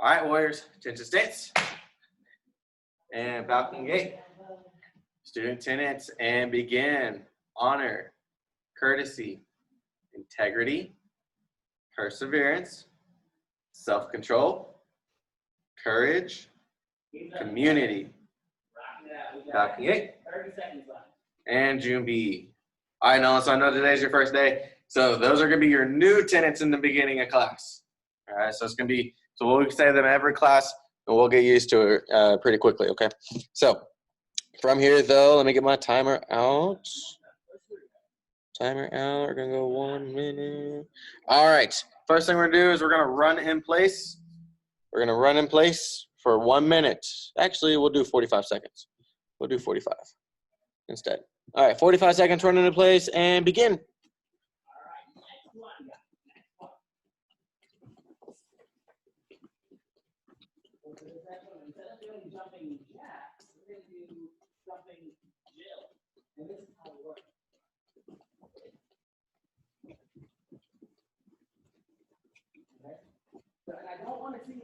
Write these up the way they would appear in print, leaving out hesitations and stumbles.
All right, warriors, attention stance. And balcony gate. Student tenants and begin. Honor, courtesy, integrity, perseverance, self-control, courage, community. Balcony gate. 30 seconds left. And June B. All right, Nolan, so I know today's your first day. So those are going to be your new tenants in the beginning of class. All right, so it's going to be, so we'll say them every class, and we'll get used to it pretty quickly, okay? So from here, though, let me get my timer out. Timer out, we're going to go 1 minute. All right, first thing we're going to do is we're going to run in place. We're going to run in place for 1 minute. Actually, we'll do 45 seconds. We'll do 45 instead. All right, 45 seconds, run into place, and begin. Instead of doing jumping jacks, we're going to do jumping Jill. And this is how it works. Okay? So, and I don't want to see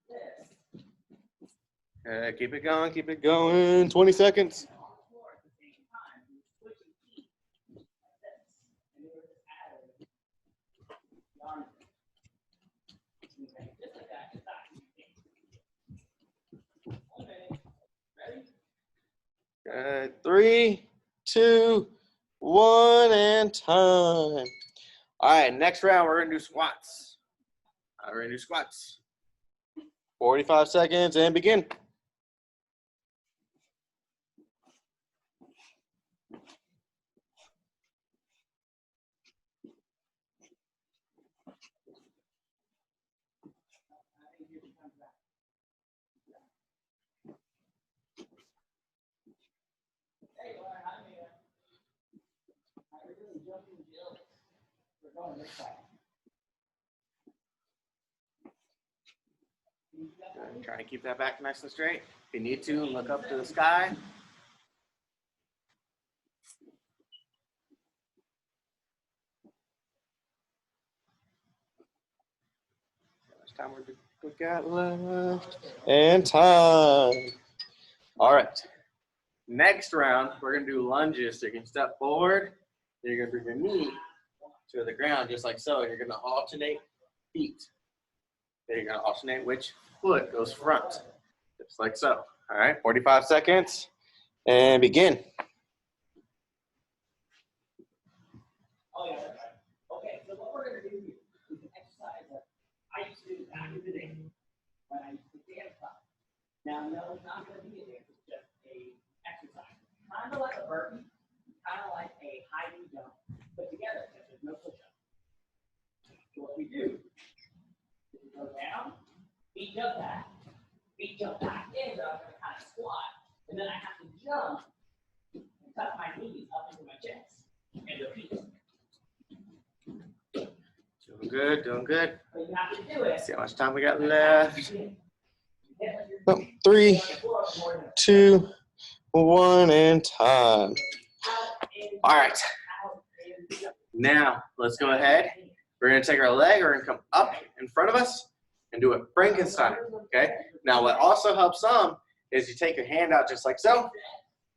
this. Keep it going, keep it going. 20 seconds. Good. 3, 2, 1, and time. All right, next round, we're going to do squats. All right, we're going to do squats. 45 seconds and begin. Try to keep that back nice and straight. If you need to, look up to the sky. How much time we got left? And time. All right. Next round, we're going to do lunges. So you can step forward. Then you're going to bring your knee to the ground just like so. And you're going to alternate feet. Then you're going to alternate which foot goes front. Just like so. All right, 45 seconds. And begin. Oh, yeah, that's right. Okay, so what we're going to do here is an exercise that I used to do back in the day when I used to dance class. Now, no, it's not going to be a dance. It's just a exercise. Kind of like a burpee, kind of like a high knee jump, put together because there's no push-up. So what we do is we go down, feet jump back in, so I'm going to kind of squat, and then I have to jump and tuck my knees up into my chest and repeat. Doing good, doing good. But you have to do it. See how much time we got left. 3, 2, 1, and time. All right. Now, let's go ahead. We're going to take our leg, we're going to come up in front of us and do a Frankenstein, okay? Now, what also helps some is you take your hand out just like so,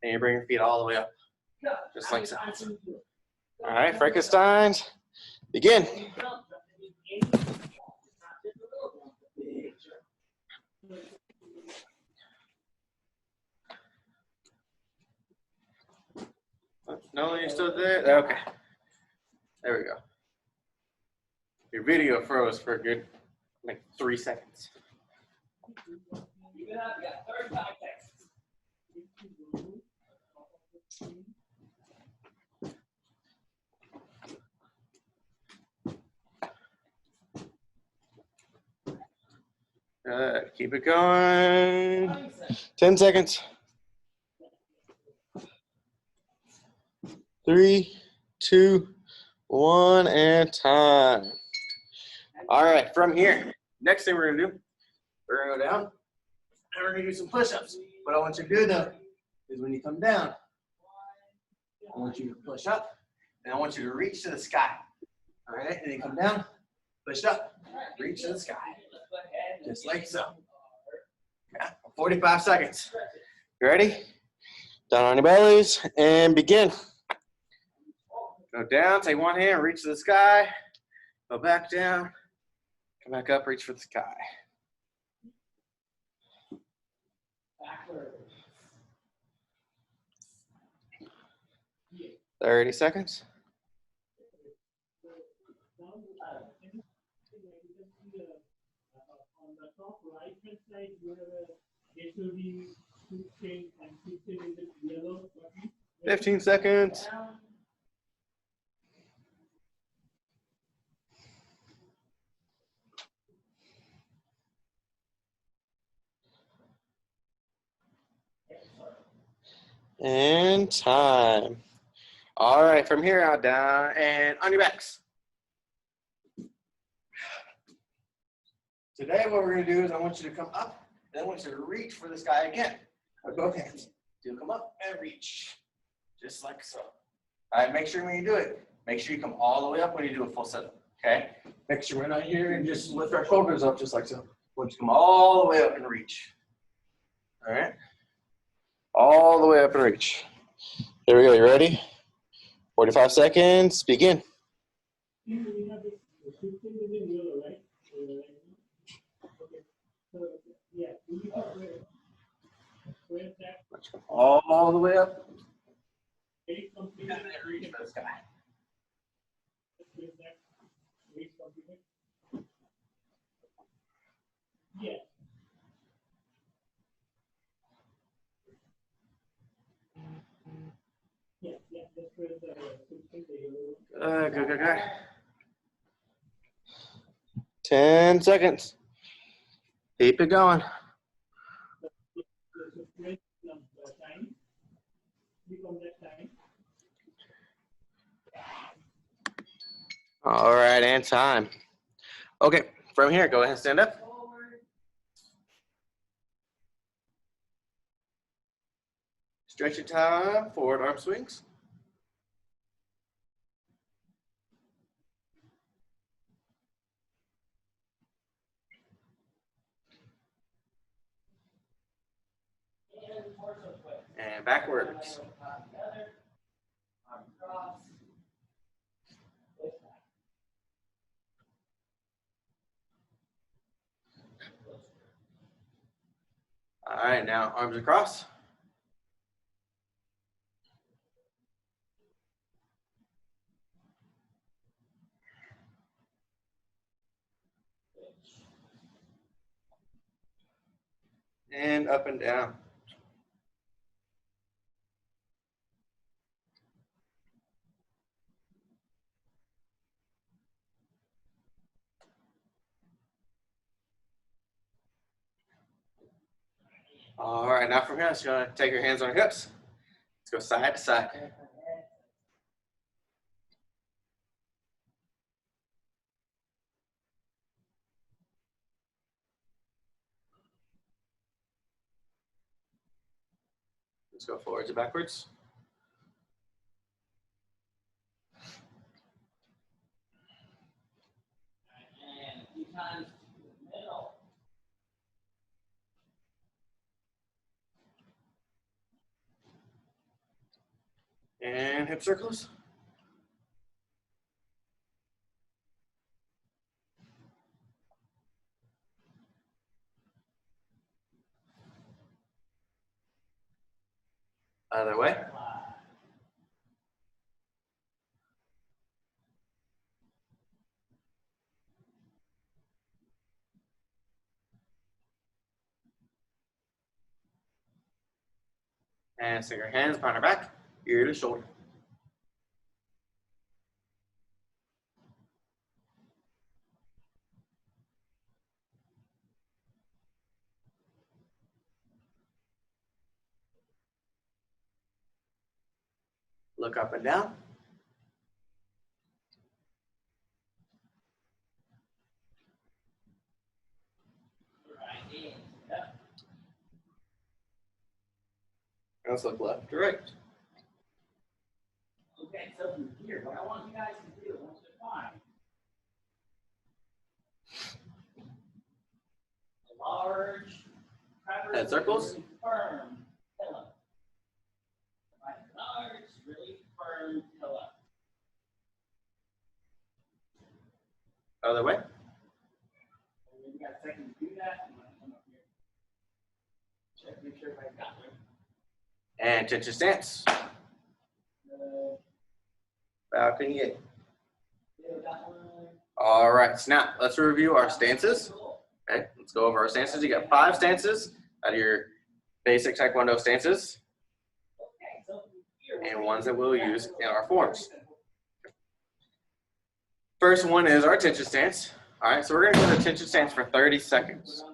and you bring your feet all the way up, just like so. All right, Frankenstein, begin. No, you're still there? Okay. There we go. Your video froze for a good, like 3 seconds. You got 35 seconds. Keep it going. 10 seconds. 3, 2, 1, and time. All right, from here, next thing we're gonna do, we're gonna go down and we're gonna do some push-ups. What I want you to do though is when you come down, I want you to push up and I want you to reach to the sky. All right, and then come down, push up, reach to the sky. Just like so. Yeah, 45 seconds. You ready? Down on your bellies and begin. Go down, take one hand, reach to the sky. Go back down. Come back up, reach for the sky. Backward. 30 seconds. On the top right hand side where there should be chain and chain in the yellow button. 15 seconds. And time. All right, from here out, down and on your backs. Today what we're going to do is I want you to come up, and I want you to reach for the sky again. With both hands. Do come up and reach, just like so. All right, make sure when you do it, make sure you come all the way up when you do a full sit-up, okay? Make sure we're not here and just lift our shoulders up just like so. We'll just come all the way up and reach. All right? All the way up and reach. Here we go, you ready? 45 seconds, begin. We have this 15 in the yellow, right? Okay. So, yeah, we need to where that All the way up. very complete. Reach for the sky. Where that very complete. Yeah. Yeah, that's where the 15 the yellow. Good. 10 seconds. Keep it going. Time. Become that time. All right, and time. Okay, from here, go ahead and stand up. Stretch your time, forward arm swings. And backwards. All right, now arms across. And up and down. All right, now from here, just gonna take your hands on your hips. Let's go side to side. Let's go forwards and backwards. And a few times to the middle. And hip circles. Other way. And stick your hands behind our back, ear to shoulder. Look up and down. Let's look left to right. Okay, so from here, what I want you guys to do, I want you to find large, Head circles. really firm pillow. Find a large, really firm pillow. Other way. And when you got a second to do that, I'm gonna come up here. Check, make sure everybody's got one. And tension stance. Falcon Kick. All right, so now let's review our stances. Okay, let's go over our stances. You got 5 stances out of your basic Taekwondo stances, and ones that we'll use in our forms. First one is our tension stance. All right, so we're gonna go to tension stance for 30 seconds.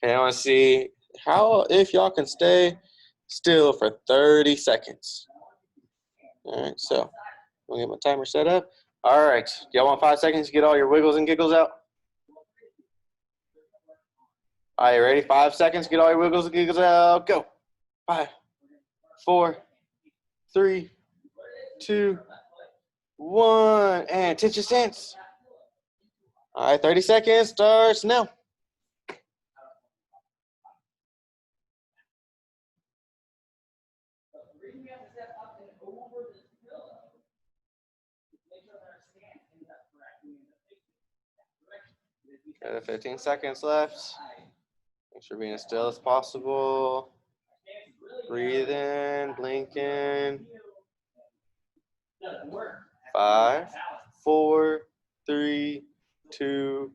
Okay, I wanna see if y'all can stay still for 30 seconds. All right, so I'll get my timer set up. All right, y'all want 5 seconds to get all your wiggles and giggles out? Are you ready? 5 seconds, get all your wiggles and giggles out. Go. 5, 4, 3, 2, 1, and tension stance. All right, 30 seconds starts now. Got 15 seconds left. Make sure being as still as possible. Breathe in, blink in. 5, 4, 3, 2,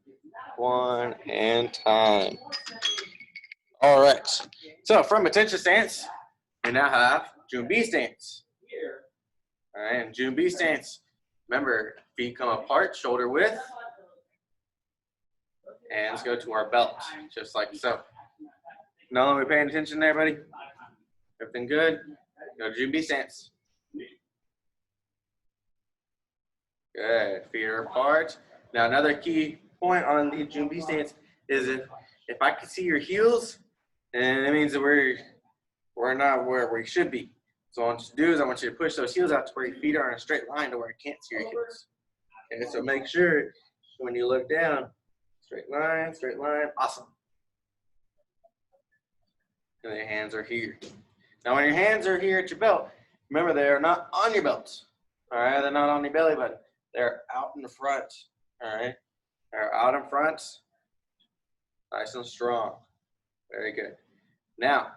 1, and time. All right. So from attention stance, we now have Junbi stance. All right, and Junbi stance. Remember, feet come apart, shoulder width. Hands go to our belt, just like so. Now, are we paying attention there, buddy? Everything good? Go to Junbi stance. Good. Feet are apart. Now, another key point on the Junbi stance is if I can see your heels, then it means that we're not where we should be. So what I want you to do is I want you to push those heels out to where your feet are in a straight line to where I can't see your heels. Okay, so make sure when you look down, straight line, awesome. And your hands are here. Now when your hands are here at your belt, remember they are not on your belt. All right, they're not on your belly button. They're out in the front. All right, they're out in front, nice and strong. Very good. Now,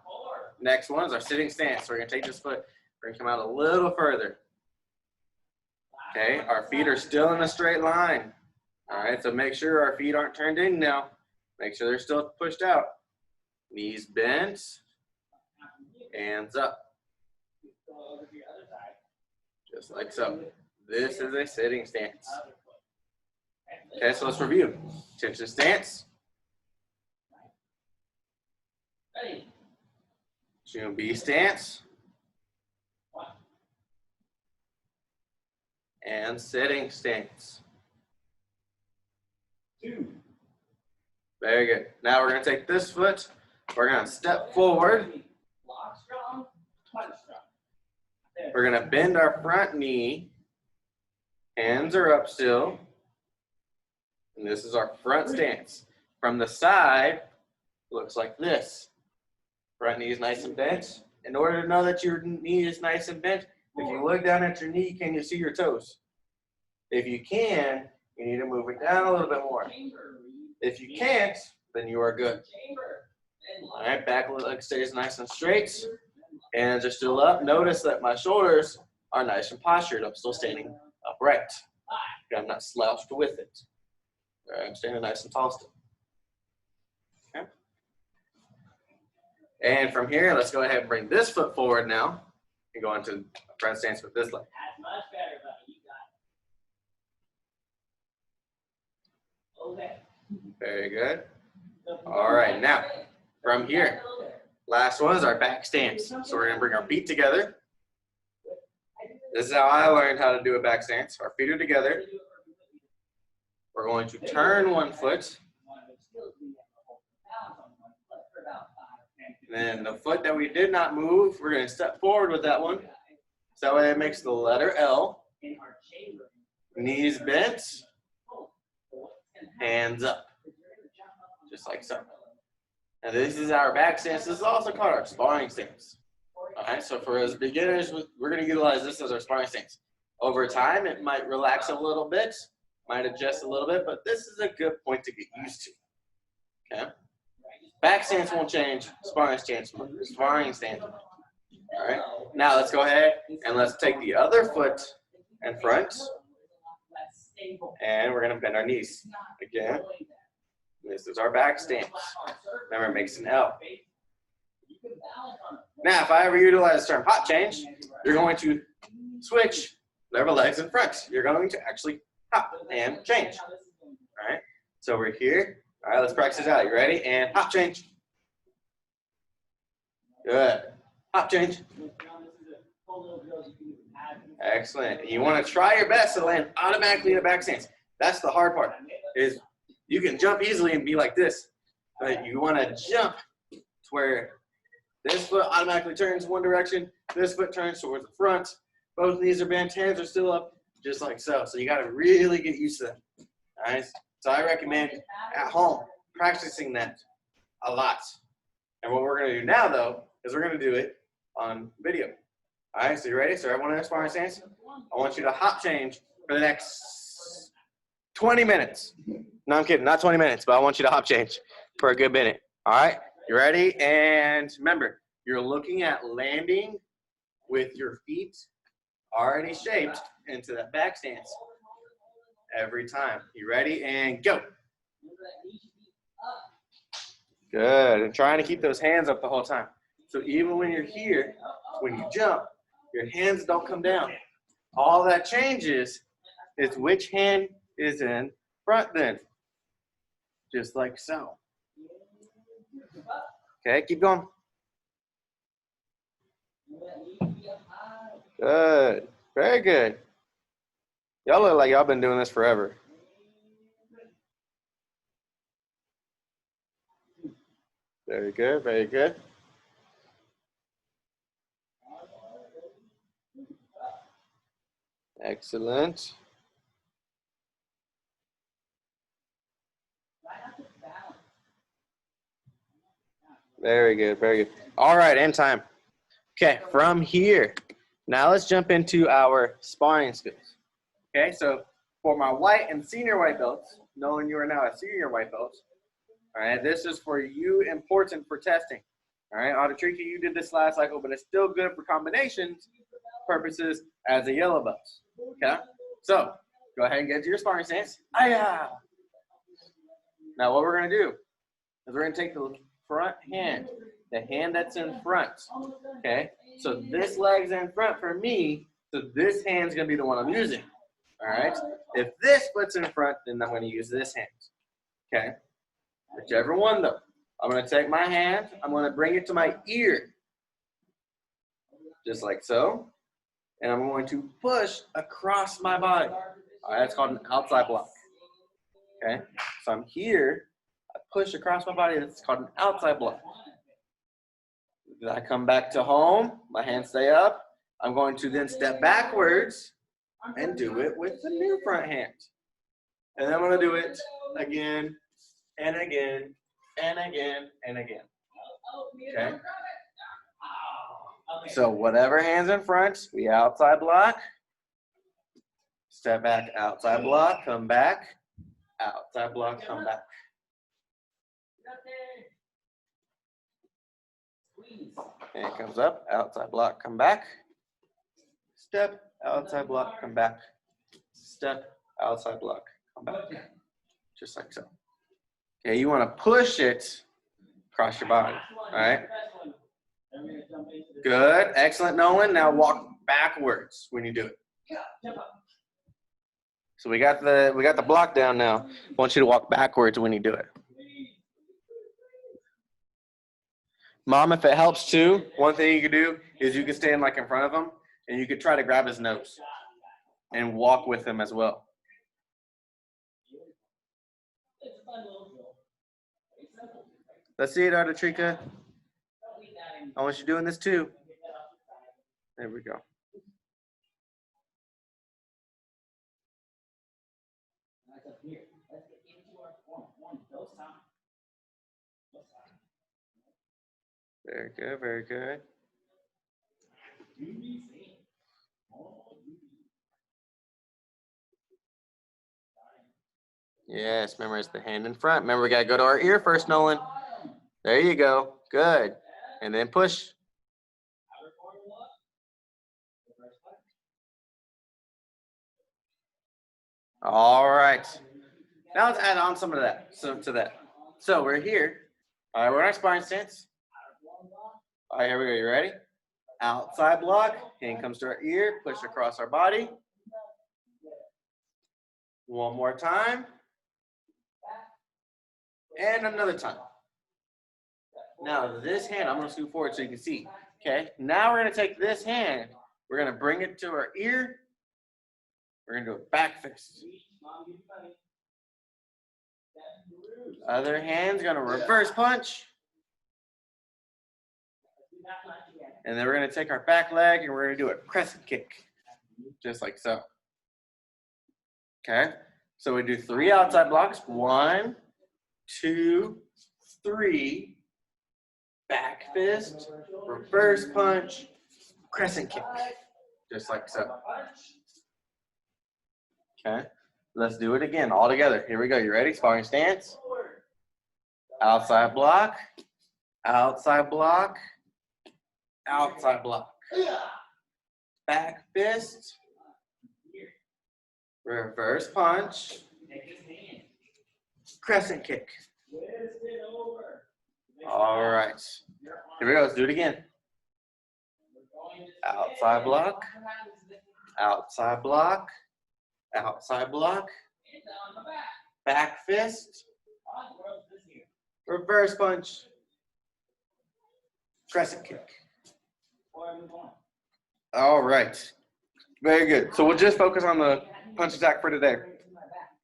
next one is our sitting stance. So we're gonna take this foot, we're gonna come out a little further. Okay, our feet are still in a straight line. All right, so make sure our feet aren't turned in now. Make sure they're still pushed out. Knees bent, hands up. Just like so. This is a sitting stance. Okay, so let's review. Tension stance. Junbi stance. And sitting stance. Very good. Now we're going to take this foot. We're going to step forward. We're going to bend our front knee. Hands are up still. And this is our front stance. From the side, looks like this. Front knee is nice and bent. In order to know that your knee is nice and bent, if you look down at your knee, can you see your toes? If you can, you need to move it down a little bit more. If you can't, then you are good. All right, back leg stays nice and straight. Hands are still up. Notice that my shoulders are nice and postured. I'm still standing upright. I'm not slouched with it. All right, I'm standing nice and tall still. Okay. And from here, let's go ahead and bring this foot forward now and go into front stance with this leg. That's much better, buddy. You got it. Okay. Very good. All right, now from here, last one is our back stance. So we're going to bring our feet together. This is how I learned how to do a back stance. Our feet are together. We're going to turn one foot. And then the foot that we did not move, we're going to step forward with that one. So that way it makes the letter L. Knees bent. Hands up. Just like so. Now this is our back stance. This is also called our sparring stance. All right, so for us beginners, we're going to utilize this as our sparring stance. Over time, it might relax a little bit, might adjust a little bit, but this is a good point to get used to. Okay? Back stance won't change, sparring stance will. Sparring stance will. All right, now let's go ahead and let's take the other foot in front, and we're going to bend our knees. Again, this is our back stance. Remember, it makes an L. Now, if I ever utilize the term hop change, you're going to switch lever legs in front. You're going to actually hop and change. All right, so we're here. All right, let's practice this out. You ready? And hop change. Good. Hop change. Excellent. You want to try your best to land automatically in a back stance. That's the hard part. Is you can jump easily and be like this, but you want to jump to where this foot automatically turns one direction, this foot turns towards the front, both knees are bent, hands are still up, just like so. So you got to really get used to that. All right. So I recommend at home practicing that a lot. And what we're going to do now, though, is we're going to do it on video. All right, so you ready? So everyone in a sparring stance, I want you to hop change for the next 20 minutes. No, I'm kidding, not 20 minutes, but I want you to hop change for a good minute. All right, you ready? And remember, you're looking at landing with your feet already shaped into that back stance every time. You ready? And go. Good, and trying to keep those hands up the whole time. So even when you're here, when you jump, your hands don't come down. All that changes is which hand is in front then. Just like so. Okay, keep going. Good, very good. Y'all look like y'all been doing this forever. Very good, very good. Excellent. Very good, very good. All right, end time. Okay, from here, now let's jump into our sparring skills. Okay, so for my white and senior white belts, knowing you are now a senior white belt, all right, this is for you important for testing. All right, Auditrika, you did this last cycle, but it's still good for combinations purposes as a yellow belt. Okay, so go ahead and get to your sparring stance. Now what we're going to do is we're going to take the front hand, the hand that's in front. Okay, so this leg's in front for me, so this hand's going to be the one I'm using. All right, if this foot's in front, then I'm going to use this hand. Okay, whichever one though. I'm going to take my hand, I'm going to bring it to my ear, just like so. And I'm going to push across my body. All right, that's called an outside block. Okay, so I'm here, I push across my body, that's called an outside block. Then I come back to home, my hands stay up. I'm going to then step backwards and do it with the new front hand. And then I'm going to do it again and again and again and again. Okay? So whatever hand's in front, we outside block, step back, outside block, come back, outside block, come back. And it comes up, outside block, come back, step, outside block, come back, step, outside block, come back, just like so. Okay, you want to push it across your body, all right? Good, excellent, Nolan. Now walk backwards when you do it. So we got the block down now. I want you to walk backwards when you do it. Mom, if it helps too, one thing you could do is you could stand like in front of him and you could try to grab his nose and walk with him as well. Let's see it, Auditrika. I want you doing this too. There we go. Very good, very good. Yes, remember it's the hand in front. Remember, we got to go to our ear first, Nolan. There you go. Good. And then push. All right. Now let's add on some of that. So we're here. All right, we're in our sparring stance. All right, here we go. You ready? Outside block. Hand comes to our ear. Push across our body. One more time. And another time. Now this hand, I'm going to scoot forward so you can see. Okay. Now we're going to take this hand. We're going to bring it to our ear. We're going to do a back fist. Other hand's going to reverse punch. And then we're going to take our back leg and we're going to do a crescent kick. Just like so. Okay. So we do 3 outside blocks. 1, 2, 3. Back fist. Reverse punch. Crescent kick. Just like so. Okay. Let's do it again all together. Here we go. You ready? Sparring stance. Outside block. Outside block. Outside block. Back fist. Reverse punch. Crescent kick. All right. Here we go. Let's do it again. Outside block. Outside block. Outside block. Back fist. Reverse punch. Crescent kick. All right. Very good. So we'll just focus on the punch attack for today.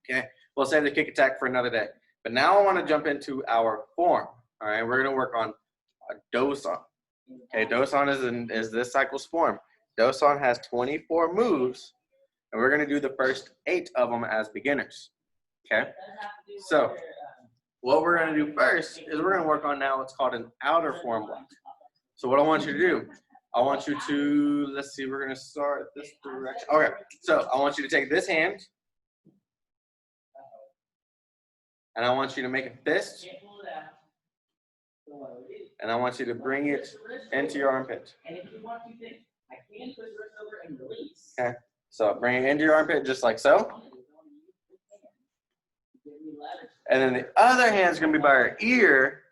Okay. We'll save the kick attack for another day. But now I want to jump into our form. All right. We're going to work on a dosan. Okay. Dosan is this cycle's form. Dosan has 24 moves, and we're going to do the first 8 of them as beginners. Okay. So what we're going to do first is we're going to work on now what's called an outer form block. So what I want you to do, I want you to, let's see, we're going to start this direction. Okay, so I want you to take this hand, and I want you to make a fist, and I want you to bring it into your armpit. Okay, so bring it into your armpit just like so. And then the other hand's going to be by our ear,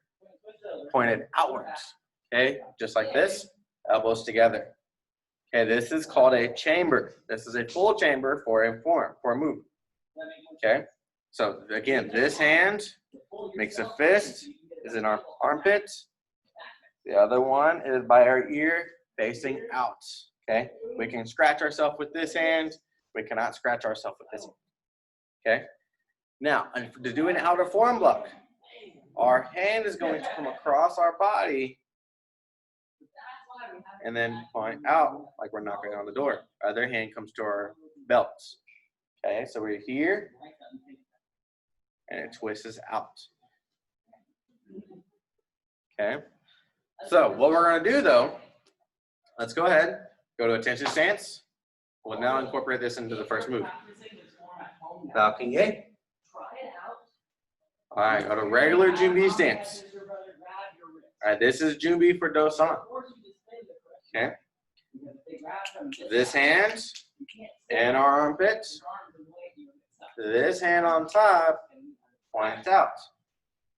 pointed outwards. Okay, just like this, elbows together. Okay, this is called a chamber. This is a full chamber for a move. Okay, so again, this hand makes a fist, is in our armpit. The other one is by our ear, facing out. Okay, we can scratch ourselves with this hand. We cannot scratch ourselves with this hand. Okay, now to do an outer form block, our hand is going to come across our body and then point out like we're knocking on the door. Other hand comes to our belts. Okay, so we're here, and it twists out. Okay, so what we're going to do though, let's go ahead, go to attention stance. We'll now incorporate this into the first move. Falcon Kick. All right, go to regular Junbi stance. All right, this is Junbi for Dosan. Okay. This hand in our armpit. This hand on top points out.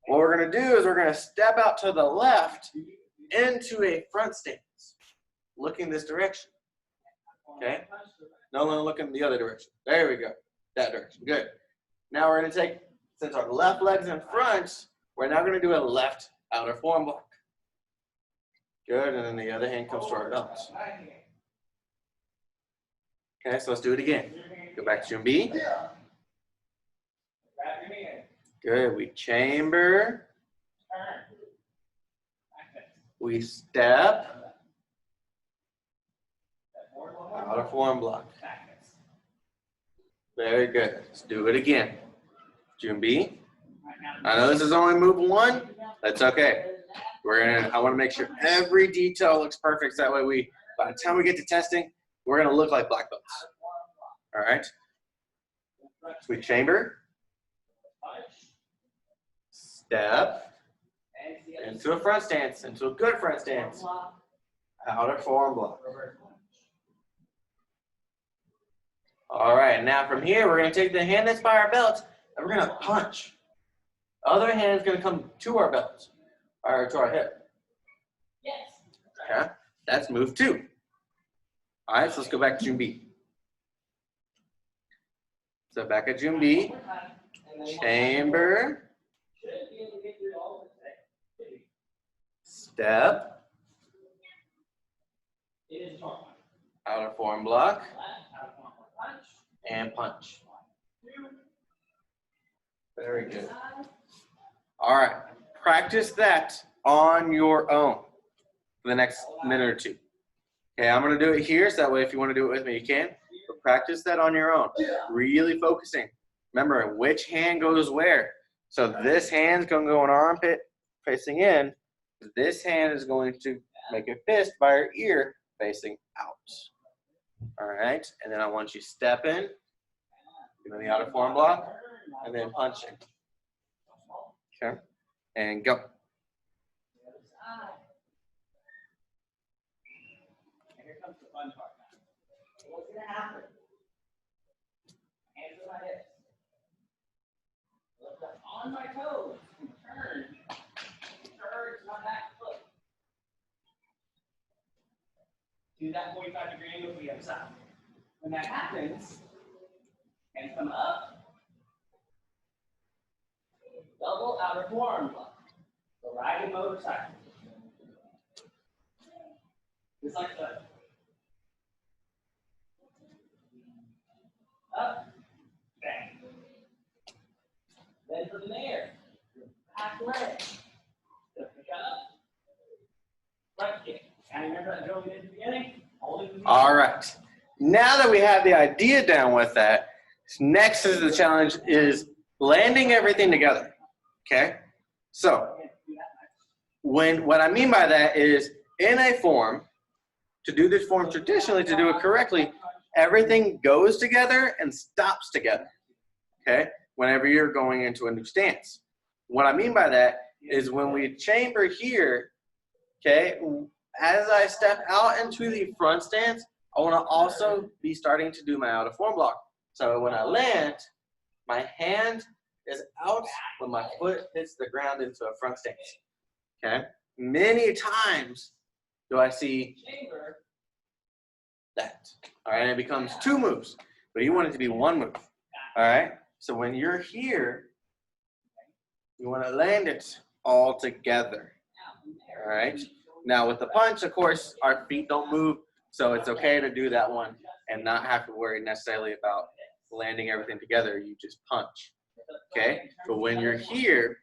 What we're going to do is we're going to step out to the left into a front stance, looking this direction. Okay. No longer looking the other direction. There we go. That direction. Good. Now we're going to take, since our left leg's in front, we're now going to do a left outer form block. Good, and then the other hand comes to our belts. Okay, so let's do it again. Go back to Junbi. Good, we chamber. We step. Outer form block. Very good. Let's do it again. Junbi. I know this is only move 1. That's okay. I want to make sure every detail looks perfect. So that way by the time we get to testing, we're going to look like black belts. All right. So we chamber, step, into a front stance, into a good front stance. Outer forearm block. All right, now from here, we're going to take the hand that's by our belt, and we're going to punch. The other hand is going to come to our belt, or to our hip. Okay, that's move 2. All right, so let's go back to June B. So back at June B, chamber, step, outer forearm block, and punch. Very good. All right, practice that on your own for the next minute or 2. Okay, I'm going to do it here, so that way if you want to do it with me, you can. But practice that on your own, really focusing. Remember, which hand goes where. So this hand's going to go in our armpit facing in. This hand is going to make a fist by our ear facing out. All right, and then I want you to step in, doing the outer forearm block, and then punching. Okay, and go. Here comes the fun part now. So what's going to happen? Hands on my hips. Lift up on my toes and turn to my back foot. Do that 45-degree angle to the other side. When that happens, hands come up. Double outer forearm block. So riding motorcycle. Just like that. Up, bang. Then from there, back leg. Pick up, front kick. And remember that drill we did at the beginning? All right. Now that we have the idea down with that, next is the challenge is landing everything together. Okay? So, what I mean by that is in a form, to do this form traditionally, to do it correctly, everything goes together and stops together. Okay? Whenever you're going into a new stance. What I mean by that is when we chamber here, okay, as I step out into the front stance, I want to also be starting to do my outer forearm block. So when I land, my hand is out when my foot hits the ground into a front stance. Okay? Many times do I see that. All right, and it becomes 2 moves, but you want it to be 1 move. All right? So when you're here, you want to land it all together. All right? Now with the punch, of course, our feet don't move, so it's okay to do that one and not have to worry necessarily about landing everything together. You just punch. Okay? But when you're here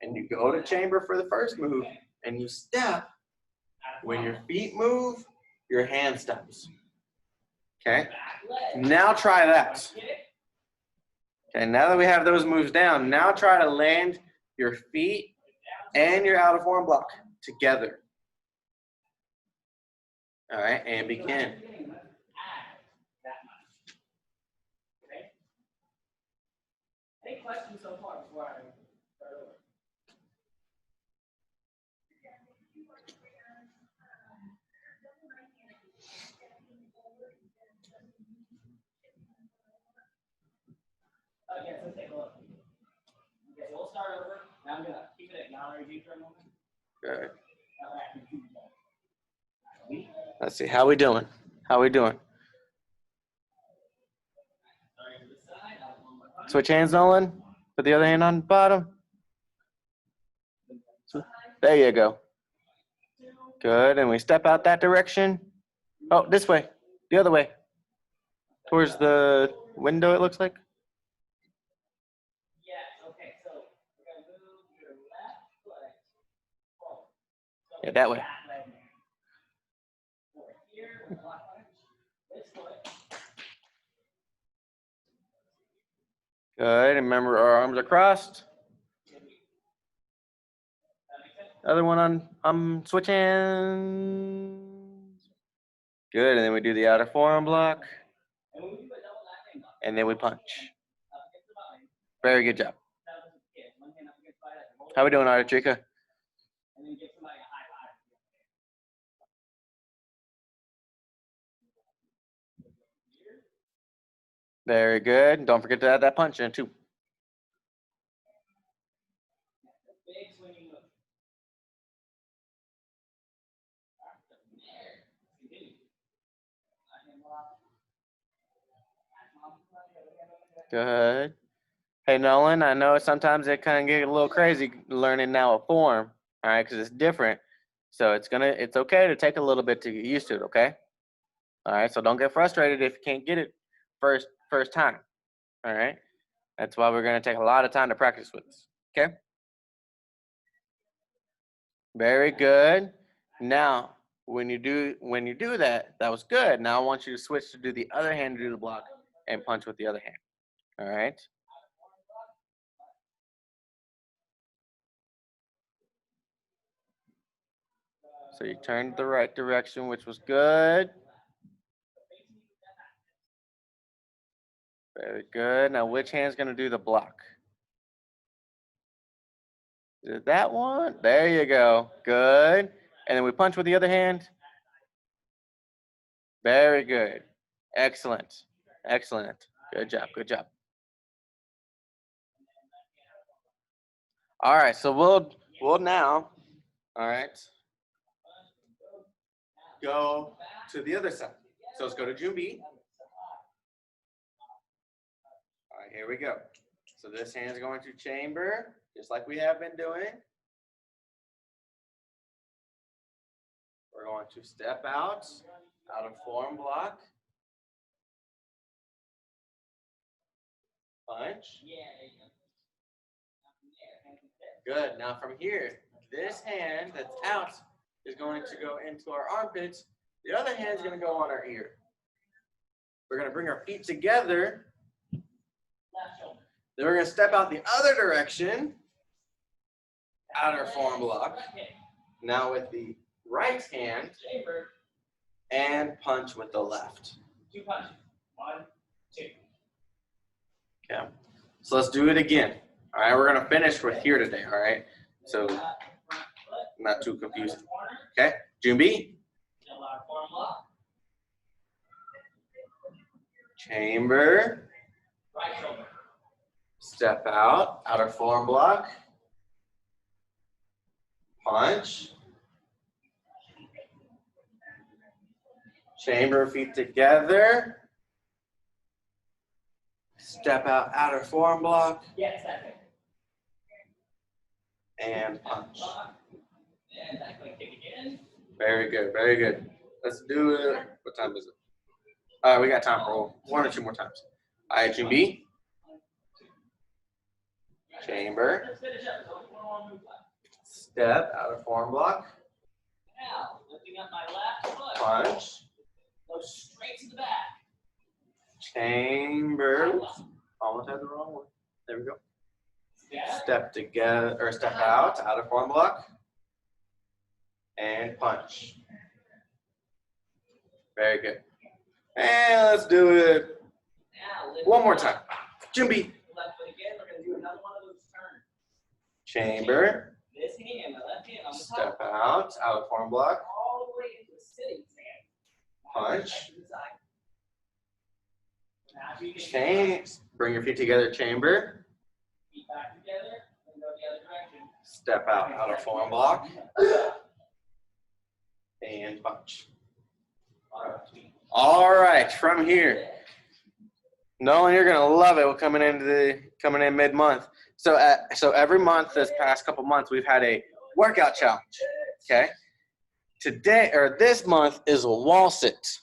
and you go to chamber for the first move and you step, when your feet move, your hand stops. Okay? Now try that. Okay, now that we have those moves down, now try to land your feet and your outer forearm block together. All right, and begin. Any questions so far before I start over? Okay, so let's take a look. Okay, so we'll start over. Now I'm going to keep it at gallery view for a moment. Good. Let's see, how we doing? How we doing? Switch hands, Nolan. Put the other hand on the bottom. There you go. Good, and we step out that direction. Oh, this way, the other way. Towards the window, it looks like. Yes, okay, so we're going to move your left foot forward. So Yeah, that way. back leg there. Forward here, with the left leg. This foot. Good, and remember our arms are crossed. Other one on switch hands. Good, and then we do the outer forearm block. And then we punch. Very good job. How we doing, Artrika? Very good. Don't forget to add that punch in too. Good. Hey, Nolan, I know sometimes it kind of get a little crazy learning now a form, all right, because it's different. So it's okay to take a little bit to get used to it, okay? All right, so don't get frustrated if you can't get it first time, all right? That's why we're gonna take a lot of time to practice with this, okay? Very good. Now, when you do that, that was good. Now I want you to switch to do the other hand to do the block and punch with the other hand, all right? So you turned the right direction, which was good. Very good. Now, which hand's going to do the block? Is it that one? There you go. Good. And then we punch with the other hand. Very good. Excellent. Excellent. Good job. Good job. All right. So we'll now, all right, go to the other side. So let's go to Jumbi. All right, here we go. So this hand's going to chamber, just like we have been doing. We're going to step out of form block. Punch. Good. Now from here, this hand that's out is going to go into our armpits. The other hand is going to go on our ear. We're going to bring our feet together. Then we're going to step out the other direction, outer form block. Now with the right hand, and punch with the left. 2 punches. 1, 2. Okay. So let's do it again. All right, we're going to finish with here today, all right? So not too confusing. Okay, Jumbi. Chamber. Step out, outer form block. Punch. Chamber, feet together. Step out, outer form block. Yes, that's it. And punch. And that quick kick again. Very good, very good. Let's do it. What time is it? All right, we got time for 1 or 2 more times. All right, Jumbi. Chamber. Let's finish up. So one more move left. Step, outer form block. Now, lifting up my left foot. Punch. Go straight to the back. Chamber. Almost had the wrong one. There we go. Step. Step together, or step out, outer form block. And punch. Very good. And let's do it Now, lift one more up. time. Jumbi. Left foot again. We're going to do another one of those turns. Chamber. This hand, my left hand on the Step top. out, outer form block. All the way into a sitting stance. Punch. Back to the side. Now, you can Change. Bring your feet together, chamber. feet back together and go the other direction. Step out, outer form block. And punch. All right, from here. Nolan, you're gonna love it. We're coming in mid-month. So every month, this past couple months, we've had a workout challenge. Okay. Today or this month is a wall sit.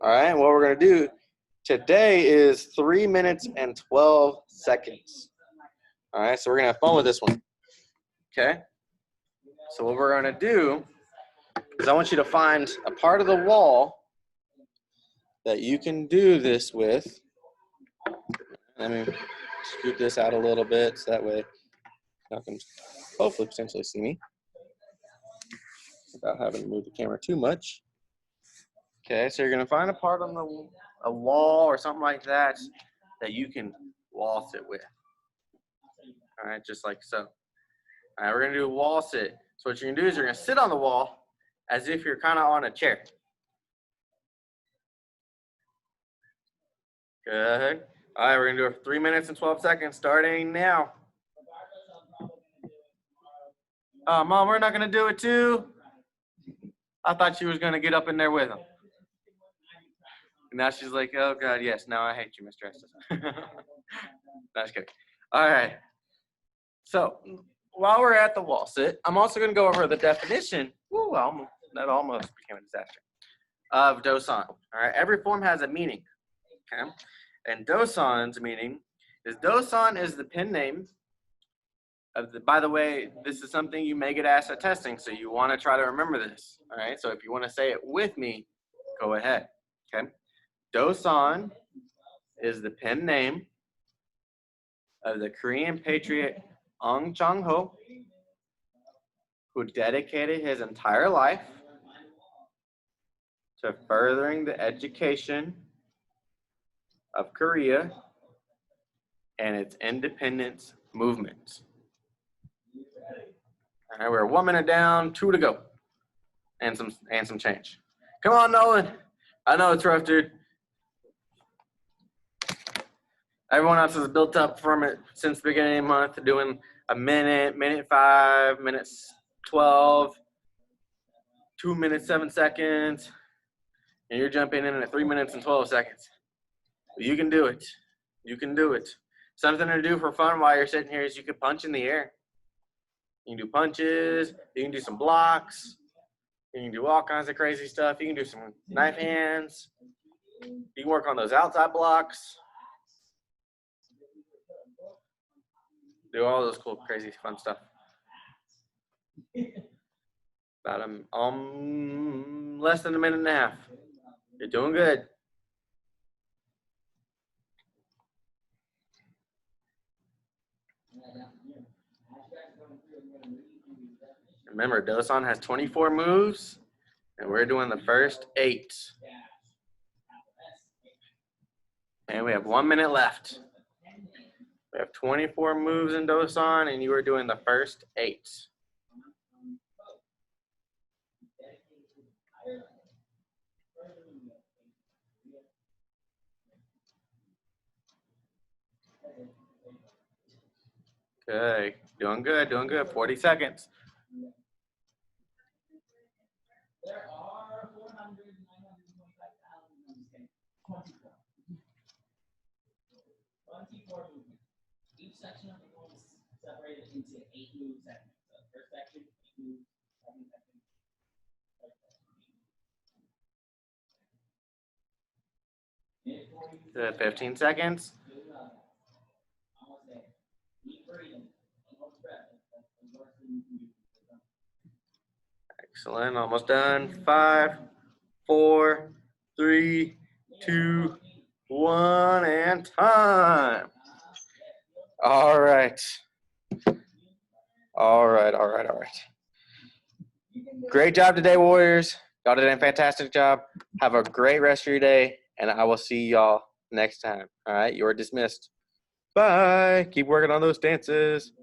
All right. What we're gonna do today is 3 minutes and 12 seconds. All right. So we're gonna have fun with this one. Okay. So what we're gonna do is I want you to find a part of the wall that you can do this with. Let me scoot this out a little bit so that way y'all can hopefully potentially see me. without having to move the camera too much. Okay, so you're gonna find a part on a wall or something like that that you can wall sit with. All right, just like so. All right, we're gonna do a wall sit. So what you're gonna do is you're gonna sit on the wall as if you're kind of on a chair. Good. All right, we're gonna do it for 3 minutes and 12 seconds, starting now. Mom, we're not gonna do it too. I thought she was gonna get up in there with him. And now she's like, oh God, yes, now I hate you, Mr. Estes. No, just kidding. All right. So while we're at the wall sit, I'm also gonna go over the definition. Woo, that almost became a disaster. Of dosan. All right, every form has a meaning. Okay, and dosan's meaning is dosan is the pen name of the. By the way, this is something you may get asked at testing, so you want to try to remember this. All right, so if you want to say it with me, go ahead. Okay, dosan is the pen name of the Korean patriot Ong Jong-ho, who dedicated his entire life to furthering the education of Korea and its independence movement. All right, we're 1 minute down, 2 to go, and some change. Come on, Nolan. I know it's rough, dude. Everyone else has built up from it since the beginning of the month, doing a minute, minute 5, minutes 12, 2 minutes 7 seconds, and you're jumping in at 3 minutes and 12 seconds. You can do it. You can do it. Something to do for fun while you're sitting here is you can punch in the air. You can do punches. You can do some blocks. You can do all kinds of crazy stuff. You can do some knife hands. You can work on those outside blocks. Do all those cool, crazy, fun stuff. About less than a minute and a half. You're doing good. Remember, dosan has 24 moves, and we're doing the first 8. And we have 1 minute left. We have 24 moves in dosan, and you are doing the first 8. Okay, doing good, doing good. 40 seconds. There are 24 movements. Each section of the form is separated into 8 move segments. So first section, 8 moves, second section, third section. 15 seconds. Almost there. Deep breathing. Almost breath. Excellent, almost done. 5, 4, 3, 2, 1, and time. All right. All right. Great job today, Warriors. Y'all did a fantastic job. Have a great rest of your day, and I will see y'all next time. All right, you're dismissed. Bye. Keep working on those stances.